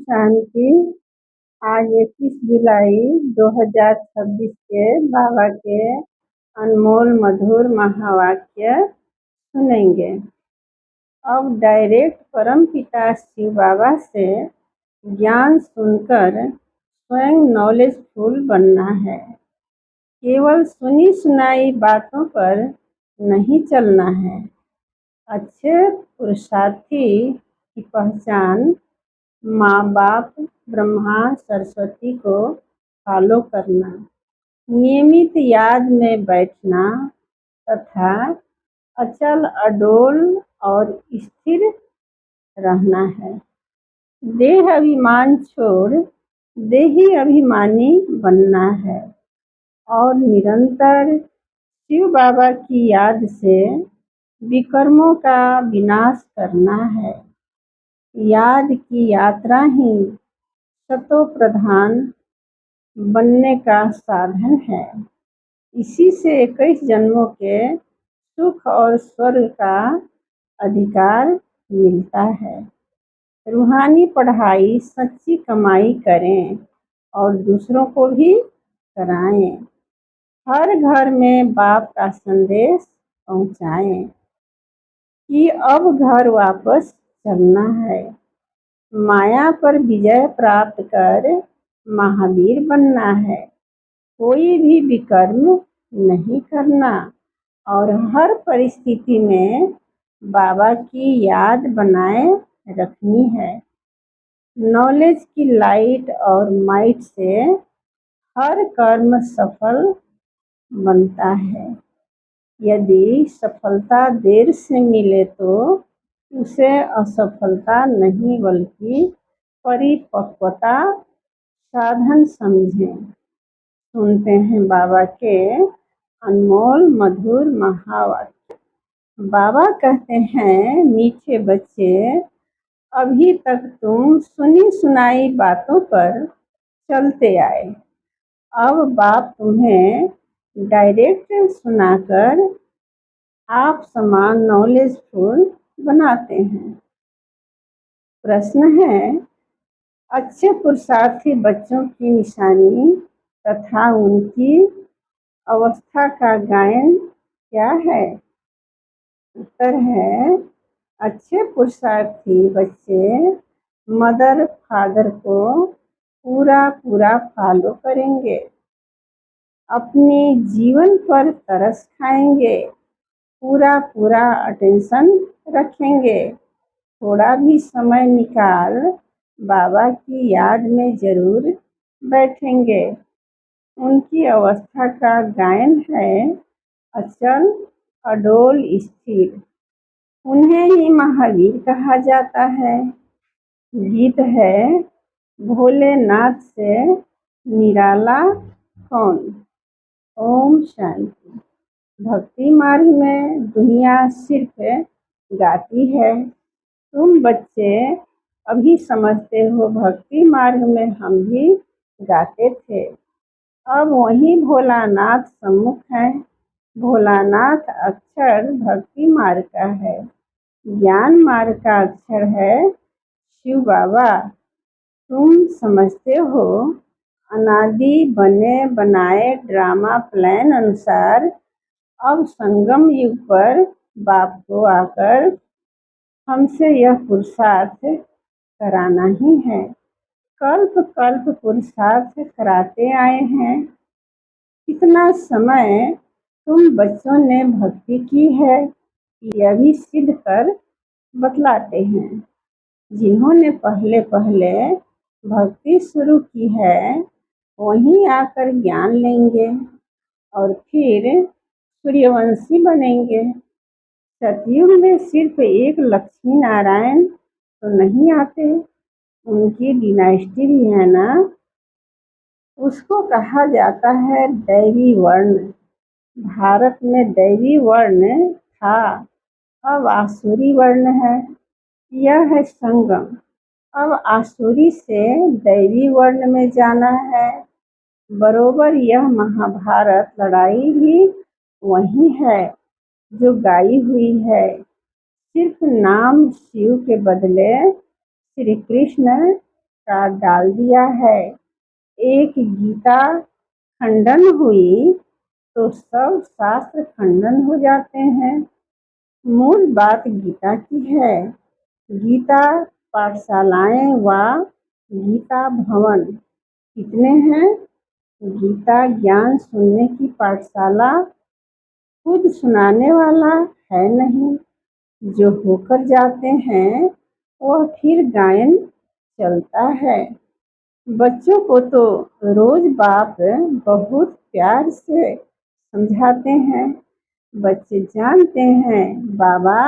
शांति। आज 21 जुलाई 2026 के बाबा के अनमोल मधुर महावाक्य सुनेंगे। अब डायरेक्ट परमपिता शिव बाबा से ज्ञान सुनकर स्वयं नॉलेजफुल बनना है। केवल सुनी सुनाई बातों पर नहीं चलना है। अच्छे पुरुषार्थी की पहचान माँ बाप ब्रह्मा सरस्वती को फॉलो करना, नियमित याद में बैठना तथा अचल अडोल और स्थिर रहना है। देह अभिमान छोड़ देही अभिमानी बनना है और निरंतर शिव बाबा की याद से विकर्मों का विनाश करना है। याद की यात्रा ही सतो प्रधान बनने का साधन है। इसी से 21 जन्मों के सुख और स्वर्ग का अधिकार मिलता है। रूहानी पढ़ाई सच्ची कमाई करें और दूसरों को भी कराएं। हर घर में बाप का संदेश पहुंचाएं कि अब घर वापस चलना है। माया पर विजय प्राप्त कर महावीर बनना है। कोई भी विकर्म नहीं करना और हर परिस्थिति में बाबा की याद बनाए रखनी है। नॉलेज की लाइट और माइट से हर कर्म सफल बनता है। यदि सफलता देर से मिले तो उसे असफलता नहीं बल्कि परिपक्वता साधन समझें। सुनते हैं बाबा के अनमोल मधुर महावाक्य। बाबा कहते हैं, मीठे बच्चे, अभी तक तुम सुनी सुनाई बातों पर चलते आए। अब बाप तुम्हें डायरेक्ट सुनाकर आप समान नॉलेजफुल बनाते हैं। प्रश्न है, अच्छे पुरुषार्थी बच्चों की निशानी तथा उनकी अवस्था का गायन क्या है? उत्तर है, अच्छे पुरुषार्थी बच्चे मदर फादर को पूरा फॉलो करेंगे, अपने जीवन पर तरस खाएंगे, पूरा अटेंशन रखेंगे, थोड़ा भी समय निकाल बाबा की याद में जरूर बैठेंगे। उनकी अवस्था का गायन है अचल अडोल स्थिर। उन्हें ही महावीर कहा जाता है। गीत है, भोलेनाथ से निराला कौन। ओम शांति। भक्ति मार्ग में दुनिया सिर्फ गाती है। तुम बच्चे अभी समझते हो भक्ति मार्ग में हम भी गाते थे। अब वही भोलानाथ सम्मुख है। भोलानाथ अक्षर भक्ति मार्ग का है। ज्ञान मार्ग का अक्षर है शिव बाबा। तुम समझते हो, अनादि बने बनाए ड्रामा प्लान अनुसार अब संगम युग पर बाप को आकर हमसे यह पुरुषार्थ कराना ही है। कल्प पुरुषार्थ कराते आए हैं। कितना समय तुम बच्चों ने भक्ति की है, यह भी सिद्ध कर बतलाते हैं। जिन्होंने पहले भक्ति शुरू की है, वहीं आकर ज्ञान लेंगे और फिर सूर्यवंशी बनेंगे। सतयुग में सिर्फ एक लक्ष्मी नारायण तो नहीं आते, उनकी डिनास्टी भी है ना। उसको कहा जाता है दैवी वर्ण। भारत में दैवी वर्ण था, अब आसुरी वर्ण है। यह है संगम। अब आसुरी से दैवी वर्ण में जाना है। बरोबर यह महाभारत लड़ाई भी वही है जो गाई हुई है। सिर्फ नाम शिव के बदले श्री कृष्ण काट डाल दिया है। एक गीता खंडन हुई तो सब शास्त्र खंडन हो जाते हैं। मूल बात गीता की है। गीता पाठशालाएं व गीता भवन कितने हैं? गीता ज्ञान सुनने की पाठशाला खुद सुनाने वाला है नहीं। जो होकर जाते हैं वह फिर गायन चलता है। बच्चों को तो रोज बाप बहुत प्यार से समझाते हैं। बच्चे जानते हैं बाबा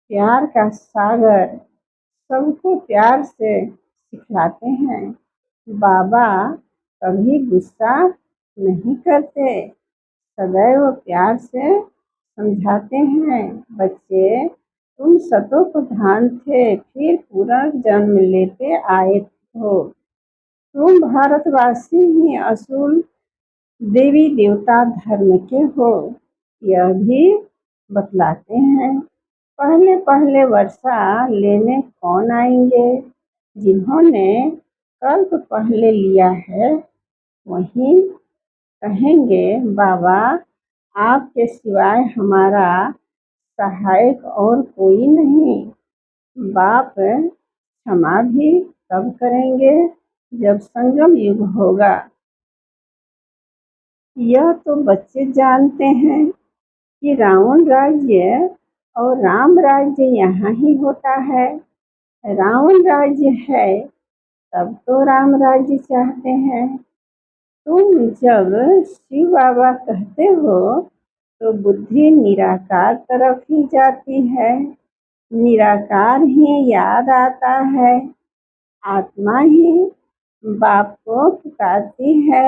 प्यार का सागर, सबको प्यार से सिखलाते हैं। बाबा कभी गुस्सा नहीं करते, सदैव प्यार से समझाते हैं। बच्चे तुम सतों प्रधान थे, फिर पुनर्जन्म लेते आए हो। तुम भारतवासी ही असूल देवी देवता धर्म के हो, यह भी बतलाते हैं। पहले पहले वर्षा लेने कौन आएंगे? जिन्होंने कल्प पहले लिया है वही कहेंगे बाबा आपके सिवाय हमारा सहायक और कोई नहीं। बाप क्षमा भी तब करेंगे जब संगम युग होगा। यह तो बच्चे जानते हैं कि रावण राज्य और राम राज्य यहाँ ही होता है। रावण राज्य है तब तो राम राज्य चाहते हैं। तुम जब शिव बाबा कहते हो तो बुद्धि निराकार तरफ ही जाती है। निराकार ही याद आता है। आत्मा ही बाप को पुकारती है।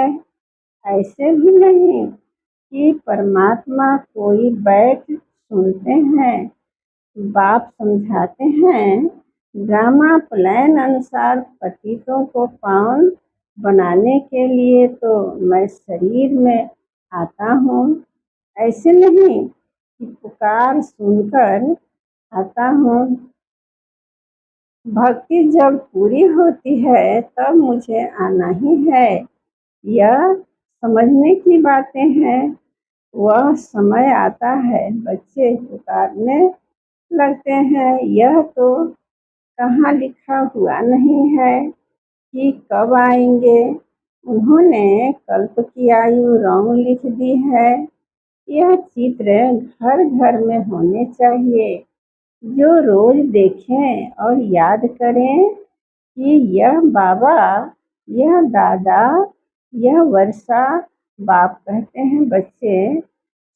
ऐसे भी नहीं कि परमात्मा कोई बैठ सुनते हैं। बाप समझाते हैं ड्रामा प्लान अनुसार पतितों को पावन बनाने के लिए तो मैं शरीर में आता हूँ। ऐसे नहीं कि पुकार सुनकर आता हूँ। भक्ति जब पूरी होती है तब मुझे आना ही है। यह समझने की बातें हैं। वह समय आता है बच्चे पुकारने लगते हैं। यह तो कहाँ लिखा हुआ नहीं है कि कब आएंगे। उन्होंने कल्प की आयु रौंग लिख दी है। यह चित्र घर घर में होने चाहिए। जो रोज देखें और याद करें कि यह बाबा, यह दादा, यह वर्षा। बाप कहते हैं बच्चे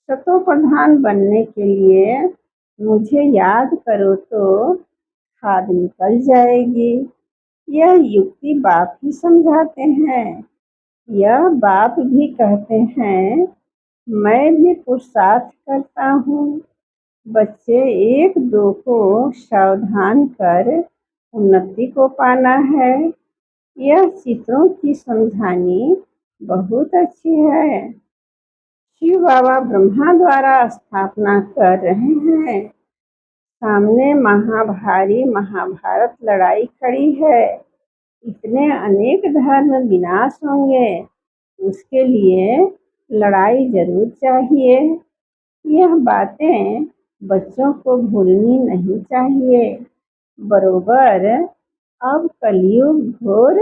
सतो प्रधान बनने के लिए मुझे याद करो तो खाद निकल जाएगी। यह युक्ति बाप ही समझाते हैं। यह बाप भी कहते हैं मैं भी पुरुषार्थ करता हूँ। बच्चे एक दो को सावधान कर उन्नति को पाना है। यह चित्रों की समझानी बहुत अच्छी है। शिव बाबा ब्रह्मा द्वारा स्थापना कर रहे हैं। सामने महाभारी महाभारत लड़ाई खड़ी है। इतने अनेक धर्म विनाश होंगे, उसके लिए लड़ाई जरूर चाहिए। यह बातें बच्चों को भूलनी नहीं चाहिए। बरोबर अब कलयुग घोर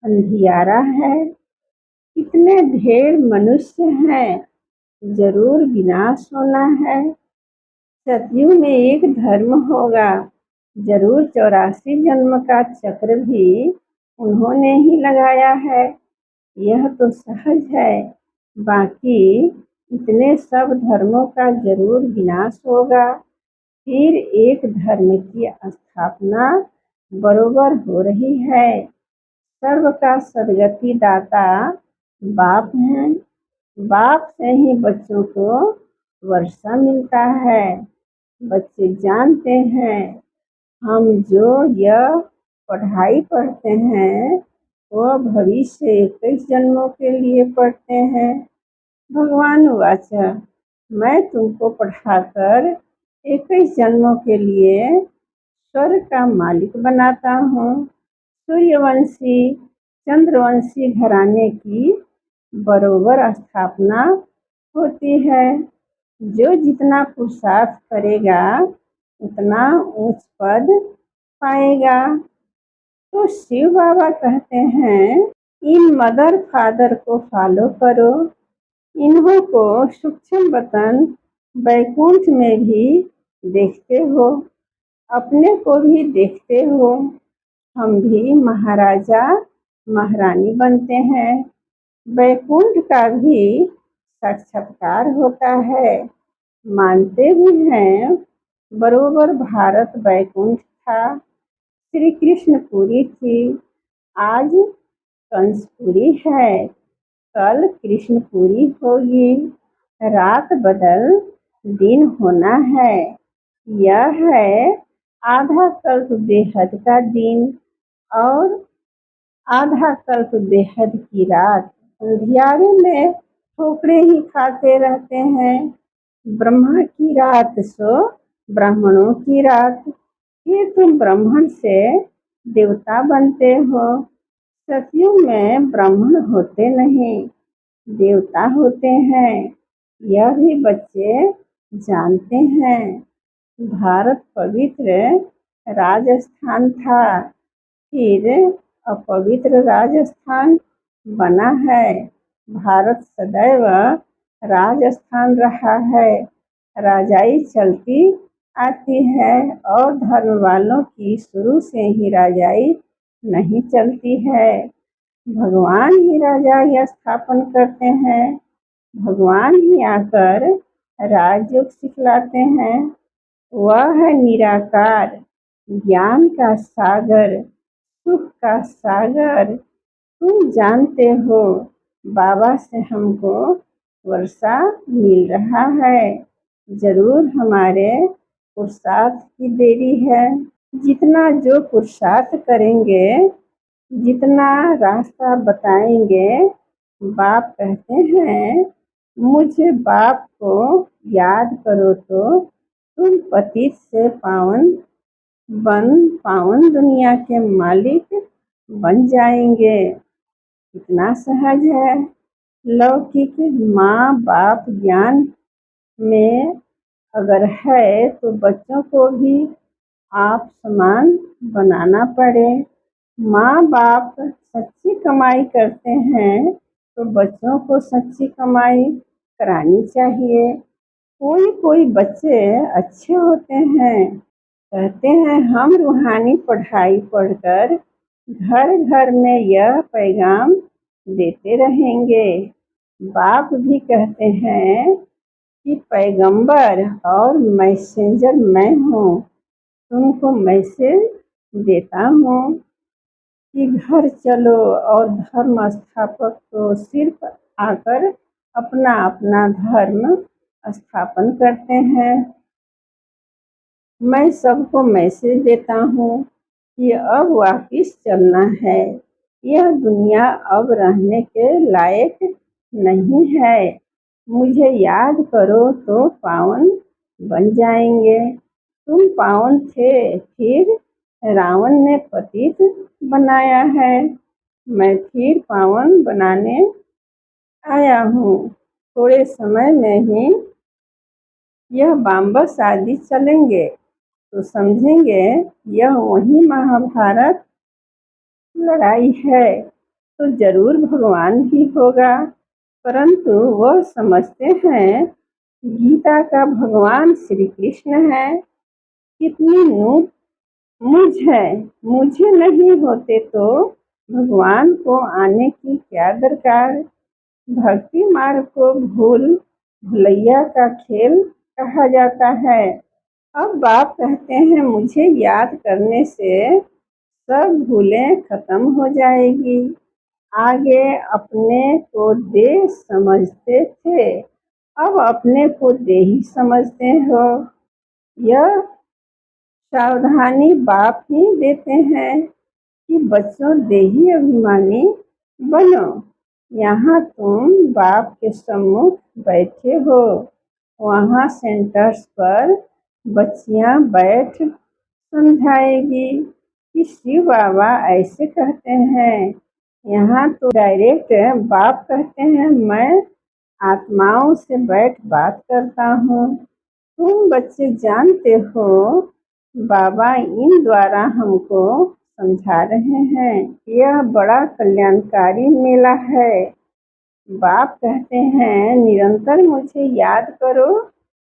अंधियारा है। कितने ढेर मनुष्य हैं, जरूर विनाश होना है। सतयुग में एक धर्म होगा, जरूर 84 जन्म का चक्र भी उन्होंने ही लगाया है। यह तो सहज है। बाकी इतने सब धर्मों का जरूर विनाश होगा, फिर एक धर्म की स्थापना बरोबर हो रही है। सर्व का सदगति दाता बाप हैं। बाप से ही बच्चों को वर्षा मिलता है। बच्चे जानते हैं हम जो यह पढ़ाई पढ़ते हैं वह भविष्य 21 जन्मों के लिए पढ़ते हैं। भगवान वाच मैं तुमको पढ़ाकर 21 जन्मों के लिए स्वर्ग का मालिक बनाता हूँ। सूर्यवंशी चंद्रवंशी घराने की बरोबर स्थापना होती है। जो जितना पुरुषार्थ करेगा उतना ऊंच पद पाएगा। तो शिव बाबा कहते हैं, इन मदर फादर को फॉलो करो। इन्हों को सूक्ष्म वतन बैकुंठ में भी देखते हो, अपने को भी देखते हो। हम भी महाराजा महारानी बनते हैं। बैकुंठ का भी साक्षात्कार होता है। मानते भी हैं, बरोबर भारत बैकुंठ था। श्री कृष्ण पुरी थी, आज कंसपुरी है, कल कृष्णपुरी होगी। रात बदल दिन होना है। यह है आधा कल्प बेहद का दिन और आधा कल्प बेहद की रात। अंधियारे में ठोकरे ही खाते रहते हैं। ब्रह्मा की रात सो ब्राह्मणों की रात। फिर तुम ब्राह्मण से देवता बनते हो। सतयुग में ब्राह्मण होते नहीं, देवता होते हैं। यह भी बच्चे जानते हैं। भारत पवित्र राजस्थान था, फिर अपवित्र राजस्थान बना है। भारत सदैव राजस्थान रहा है। राजाई चलती आती है और धर्म वालों की शुरू से ही राजाई नहीं चलती है। भगवान ही राजा स्थापन करते हैं। भगवान ही आकर राजयोग सिखलाते हैं। वह है निराकार, ज्ञान का सागर, सुख का सागर। तुम जानते हो, बाबा से हमको वर्षा मिल रहा है। जरूर हमारे पुरुषार्थ की देरी है। जितना जो पुरुषार्थ करेंगे, जितना रास्ता बताएंगे, बाप कहते हैं, मुझे बाप को याद करो तो तुम पतित से पावन दुनिया के मालिक बन जाएंगे। कितना सहज है। लौकिक माँ बाप ज्ञान में अगर है तो बच्चों को भी आप समान बनाना पड़े। माँ बाप सच्ची कमाई करते हैं तो बच्चों को सच्ची कमाई करानी चाहिए। कोई कोई बच्चे अच्छे होते हैं, कहते हैं हम रूहानी पढ़ाई पढ़कर घर घर में यह पैगाम देते रहेंगे। बाप भी कहते हैं कि पैगंबर और मैसेंजर मैं हूँ। तुमको मैसेज देता हूँ कि घर चलो और धर्म स्थापक तो सिर्फ आकर अपना अपना धर्म स्थापन करते हैं। मैं सबको मैसेज देता हूँ कि अब वापिस चलना है। यह दुनिया अब रहने के लायक नहीं है। मुझे याद करो तो पावन बन जाएंगे। तुम पावन थे, फिर रावण ने पतित बनाया है। मैं फिर पावन बनाने आया हूँ। थोड़े समय में ही यह वापस आदि चलेंगे तो समझेंगे यह वही महाभारत लड़ाई है। तो जरूर भगवान ही होगा, परंतु वह समझते हैं गीता का भगवान श्री कृष्ण है। कितनी मुझ है, मुझे नहीं होते तो भगवान को आने की क्या दरकार। भक्ति मार्ग को भुलैया का खेल कहा जाता है। अब बाप कहते हैं, मुझे याद करने से सब भूलें खत्म हो जाएगी। आगे अपने को देह समझते थे, अब अपने को देही समझते हो। यह सावधानी बाप ही देते हैं कि बच्चों देही अभिमानी बनो। यहाँ तुम बाप के सम्मुख बैठे हो, वहाँ सेंटर्स पर बच्चियाँ बैठ समझाएगी। कि शिव बाबा ऐसे कहते हैं। यहाँ तो डायरेक्ट बाप कहते हैं, मैं आत्माओं से बैठ बात करता हूँ। तुम बच्चे जानते हो, बाबा इन द्वारा हमको समझा रहे हैं। यह बड़ा कल्याणकारी मेला है। बाप कहते हैं, निरंतर मुझे याद करो।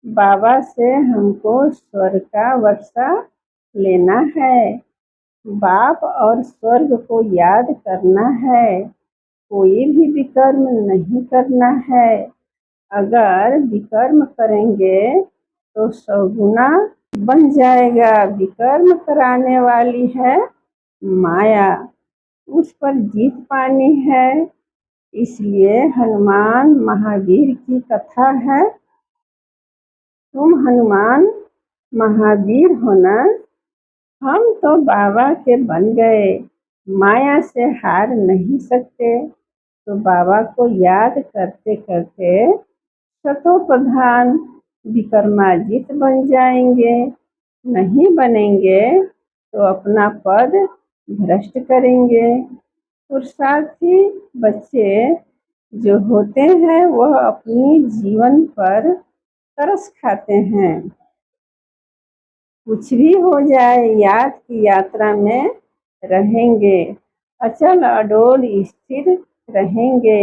बाबा से हमको स्वर्ग का वर्षा लेना है। बाप और स्वर्ग को याद करना है। कोई भी विकर्म नहीं करना है। अगर विकर्म करेंगे तो 100 गुना बन जाएगा। विकर्म कराने वाली है माया, उस पर जीत पानी है। इसलिए हनुमान महावीर की कथा है। तुम हनुमान महावीर हो ना। हम तो बाबा के बन गए, माया से हार नहीं सकते। तो बाबा को याद करते करते शतोप्रधान विक्रमादित्य बन जाएंगे। नहीं बनेंगे तो अपना पद भ्रष्ट करेंगे। पुरुषार्थी बच्चे जो होते हैं वह अपनी जीवन पर तरस खाते हैं। कुछ भी हो जाए, याद की यात्रा में रहेंगे, अचल अडोल स्थिर रहेंगे।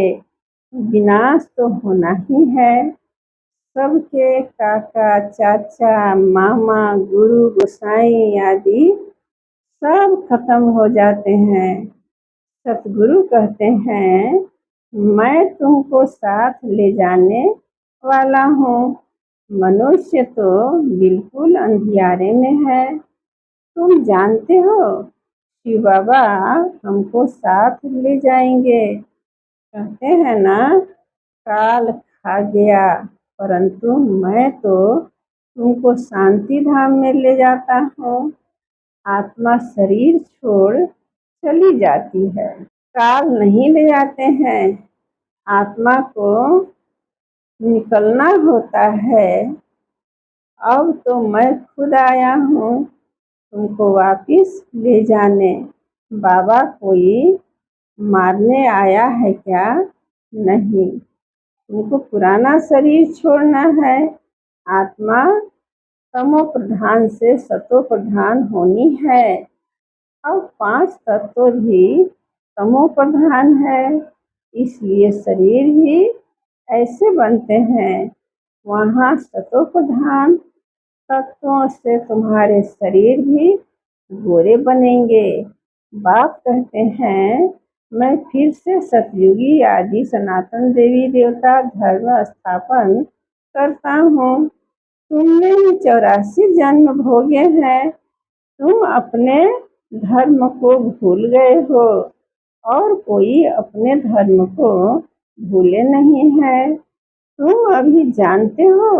विनाश तो होना ही है। सबके काका, चाचा, मामा, गुरु, गोसाई आदि सब खत्म हो जाते हैं। सतगुरु कहते हैं, मैं तुमको साथ ले जाने वाला हूँ। मनुष्य तो बिल्कुल अंधियारे में है। तुम जानते हो, शिव बाबा हमको साथ ले जाएंगे। कहते हैं ना, काल खा गया परंतु मैं तो तुमको शांति धाम में ले जाता हूँ। आत्मा शरीर छोड़ चली जाती है, काल नहीं ले जाते हैं। आत्मा को निकलना होता है। अब तो मैं खुद आया हूँ तुमको वापिस ले जाने। बाबा कोई मारने आया है क्या? नहीं, तुमको पुराना शरीर छोड़ना है। आत्मा तमो प्रधान से सतो प्रधान होनी है। अब 5 तत्व भी तमो प्रधान है, इसलिए शरीर भी ऐसे बनते हैं। वहाँ सतो प्रधान तत्वों से तुम्हारे शरीर भी गोरे बनेंगे। बाप कहते हैं, मैं फिर से सतयुगी आदि सनातन देवी देवता धर्म स्थापन करता हूँ। तुमने 84 जन्म भोगे हैं। तुम अपने धर्म को भूल गए हो और कोई अपने धर्म को भूले नहीं है। तुम अभी जानते हो,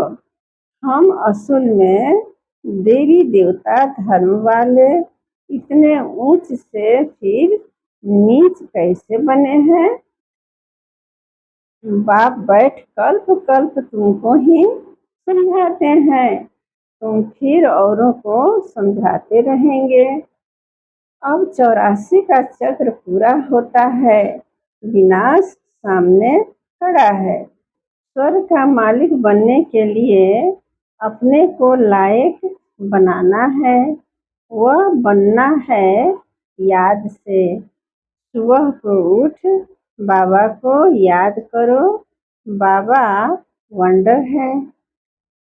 हम असल में देवी देवता धर्म वाले इतने ऊंच से फिर नीच कैसे बने हैं? बाप बैठ कल्प कल्प तुमको ही समझाते हैं। तुम फिर औरों को समझाते रहेंगे। अब 84 का चक्र पूरा होता है। विनाश सामने खड़ा है। स्वर्ग का मालिक बनने के लिए अपने को लायक बनाना है। वह बनना है याद से। सुबह को उठ बाबा को याद करो। बाबा वंडर है।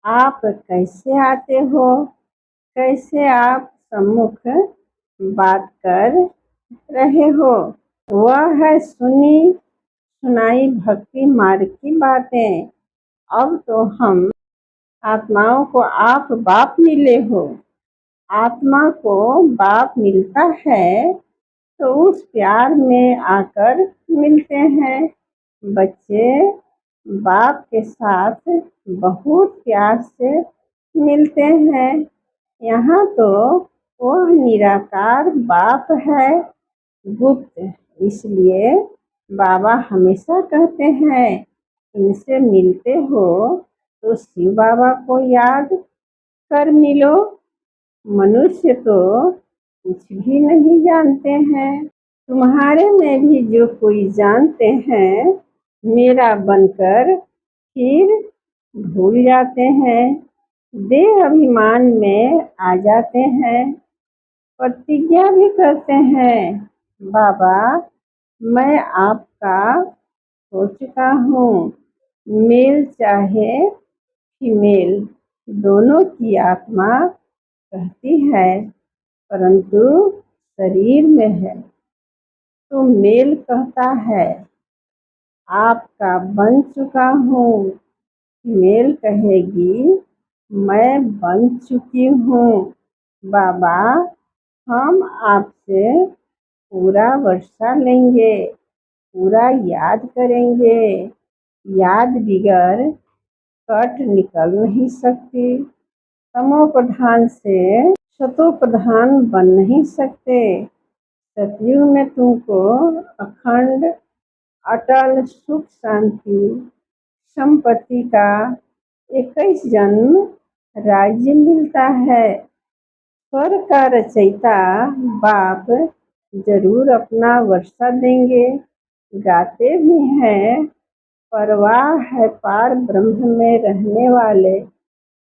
आप कैसे आते हो? कैसे आप सम्मुख बात कर रहे हो? वह है सुनी सुनाई भक्ति मार्ग की बातें। अब तो हम आत्माओं को आप बाप मिले हो। आत्मा को बाप मिलता है तो उस प्यार में आकर मिलते हैं। बच्चे बाप के साथ बहुत प्यार से मिलते हैं। यहाँ तो वह निराकार बाप है, गुप्त। इसलिए बाबा हमेशा कहते हैं, इनसे मिलते हो तो शिव बाबा को याद कर मिलो। मनुष्य तो कुछ भी नहीं जानते हैं। तुम्हारे में भी जो कोई जानते हैं, मेरा बनकर फिर भूल जाते हैं। देह अभिमान में आ जाते हैं। प्रतिज्ञा भी करते हैं, बाबा मैं आपका हो चुका हूँ। मेल चाहे फीमेल, दोनों की आत्मा कहती है, परंतु शरीर में है तो मेल कहता है आपका बन चुका हूँ। फीमेल कहेगी मैं बन चुकी हूँ। बाबा हम आपसे पूरा वर्षा लेंगे, पूरा याद करेंगे। याद बिगर कट निकल नहीं सकती। तमोप्रधान से सतोप्रधान बन नहीं सकते। सतयुग में तुमको अखंड अटल सुख शांति संपत्ति का 21 जन्म राज्य मिलता है। स्वर्ग का रचयिता बाप जरूर अपना वर्षा देंगे। गाते भी हैं, परवाह है पार ब्रह्म में रहने वाले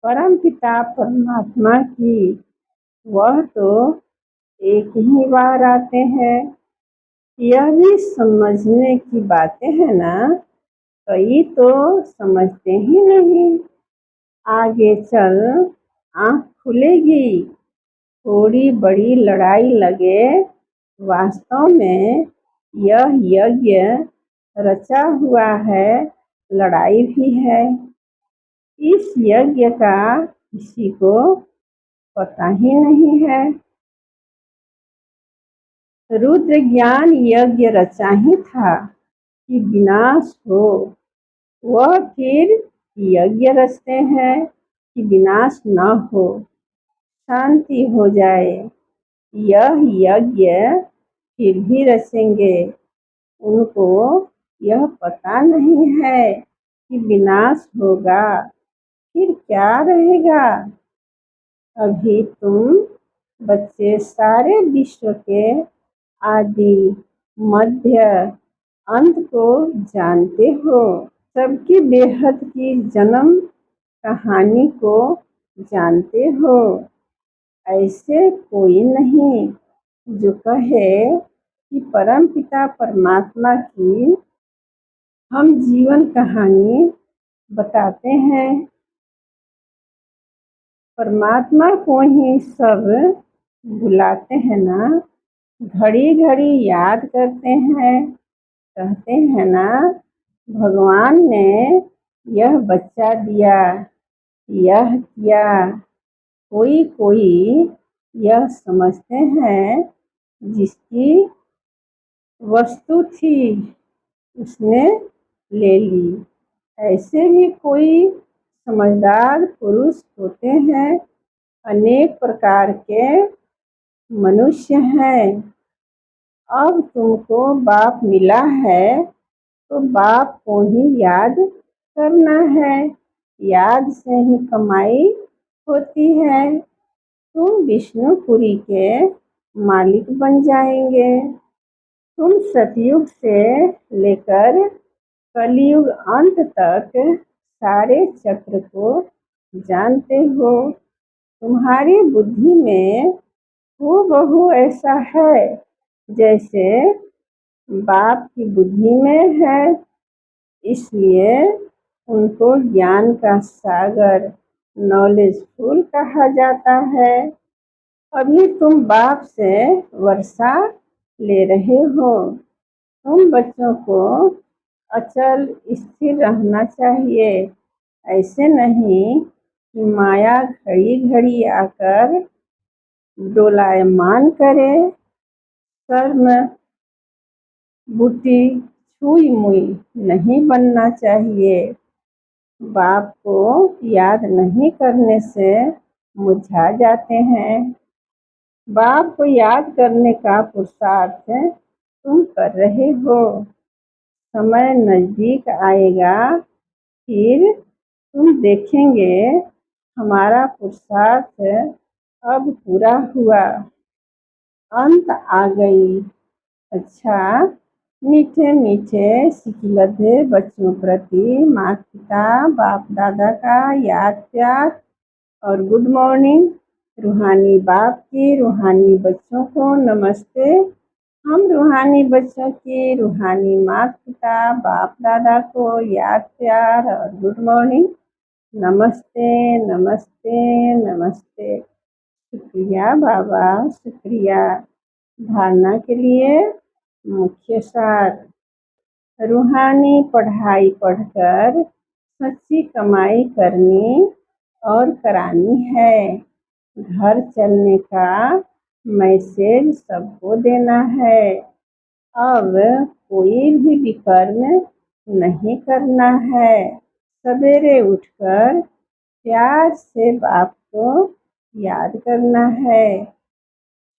परम पिता परमात्मा की। वह तो एक ही बार आते हैं। यह भी समझने की बातें हैं ना, कई तो समझते ही नहीं। आगे चल आँख खुलेगी। थोड़ी बड़ी लड़ाई लगे, वास्तव में यह यज्ञ रचा हुआ है, लड़ाई भी है। इस यज्ञ का किसी को पता ही नहीं है। रुद्र ज्ञान यज्ञ रचा ही था कि विनाश हो। वह फिर यज्ञ रचते हैं कि विनाश न हो, शांति हो जाए। यह यज्ञ फिर भी रचेंगे। उनको यह पता नहीं है कि विनाश होगा, फिर क्या रहेगा। अभी तुम बच्चे सारे विश्व के आदि मध्य अंत को जानते हो। सबकी बेहद की जन्म कहानी को जानते हो। ऐसे कोई नहीं जो कहे कि परमपिता परमात्मा की हम जीवन कहानी बताते हैं। परमात्मा को ही सब बुलाते हैं ना, घड़ी घड़ी याद करते हैं। कहते हैं ना, भगवान ने यह बच्चा दिया, यह किया। कोई कोई यह समझते हैं जिसकी वस्तु थी उसने ले ली। ऐसे भी कोई समझदार पुरुष होते हैं। अनेक प्रकार के मनुष्य हैं। अब तुमको बाप मिला है तो बाप को ही याद करना है। याद से ही कमाई होती है। तुम विष्णुपुरी के मालिक बन जाएंगे। तुम सतयुग से लेकर कलयुग अंत तक सारे चक्र को जानते हो। तुम्हारी बुद्धि में हूबहू ऐसा है जैसे बाप की बुद्धि में है। इसलिए उनको ज्ञान का सागर नॉलेजफुल कहा जाता है। अभी तुम बाप से वर्षा ले रहे हो। तुम बच्चों को अचल स्थिर रहना चाहिए। ऐसे नहीं कि माया घड़ी घड़ी आकर डोलायमान करे। शर्म बूटी छुई मुई नहीं बनना चाहिए। बाप को याद नहीं करने से मुरझा जाते हैं। बाप को याद करने का पुरुषार्थ तुम कर रहे हो। समय नजदीक आएगा, फिर तुम देखेंगे हमारा पुरुषार्थ अब पूरा हुआ। अंत आ गई। अच्छा, मीठे मीठे सिखिलधे बच्चों प्रति माता पिता बाप दादा का याद प्यार और गुड मॉर्निंग। रूहानी बाप की रूहानी बच्चों को नमस्ते। हम रूहानी बच्चों की रूहानी माता पिता बाप दादा को याद प्यार और गुड मॉर्निंग। नमस्ते नमस्ते नमस्ते। शुक्रिया बाबा, शुक्रिया। धारणा के लिए मुख्य सार। रूहानी पढ़ाई पढ़कर सच्ची कमाई करनी और करानी है। घर चलने का मैसेज सबको देना है। अब कोई भी विकर्म नहीं करना है। सवेरे उठकर प्यार से बाप को याद करना है।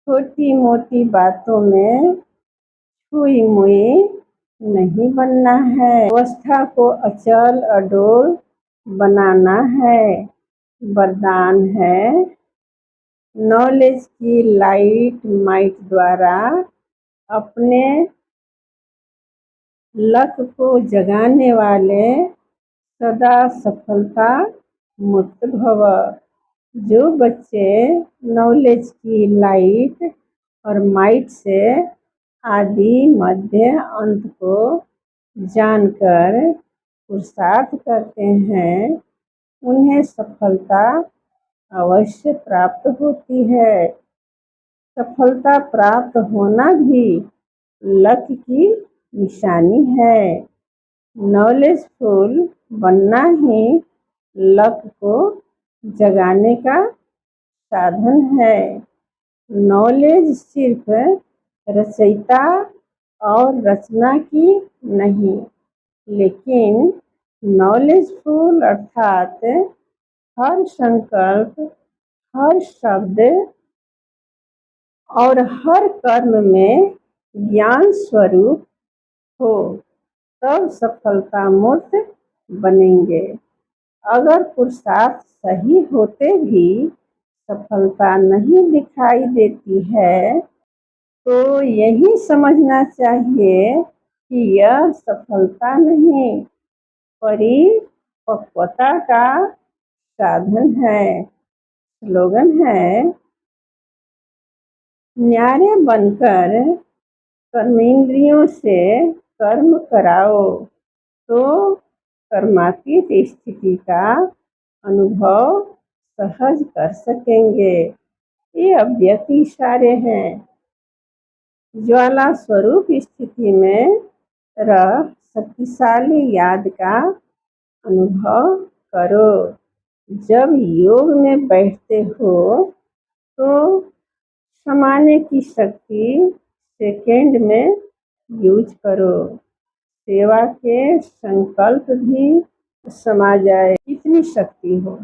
छोटी मोटी बातों में छुई मुई नहीं बनना है। अवस्था को अचल अडोल बनाना है। वरदान है, नॉलेज की लाइट माइट द्वारा अपने लक्ष्य को जगाने वाले सदा सफलता मुक्त भव। जो बच्चे नॉलेज की लाइट और माइट से आदि मध्य अंत को जानकर पुरुषार्थ करते हैं, उन्हें सफलता अवश्य प्राप्त होती है। सफलता प्राप्त होना भी लक्ष्य की निशानी है। नॉलेजफुल बनना ही लक्ष्य को जगाने का साधन है। नॉलेज सिर्फ रचयिता और रचना की नहीं, लेकिन नॉलेजफुल अर्थात हर संकल्प, हर शब्द और हर कर्म में ज्ञान स्वरूप हो, तब सफलता मूर्त बनेंगे। अगर पुरुषार्थ सही होते भी सफलता नहीं दिखाई देती है, तो यही समझना चाहिए कि यह सफलता नहीं, परिपक्वता का साधन है। स्लोगन है, न्यारे बनकर कर्मेंद्रियों से कर्म कराओ तो कर्मातीत स्थिति का अनुभव सहज कर सकेंगे। ये अव्यक्त इशारे हैं। ज्वाला स्वरूप स्थिति में रह शक्तिशाली याद का अनुभव करो। जब योग में बैठते हो तो समाने की शक्ति सेकेंड में यूज करो। सेवा के संकल्प भी समा जाए, इतनी शक्ति हो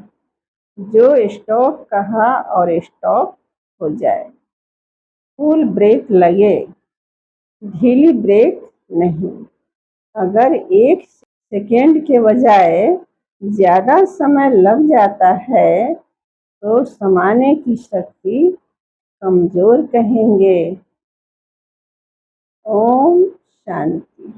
जो स्टॉप कहा और स्टॉप हो जाए। फुल ब्रेक लगे, ढीली ब्रेक नहीं। अगर 1 सेकेंड के बजाय ज़्यादा समय लग जाता है तो समाने की शक्ति कमजोर कहेंगे। ओम शांति।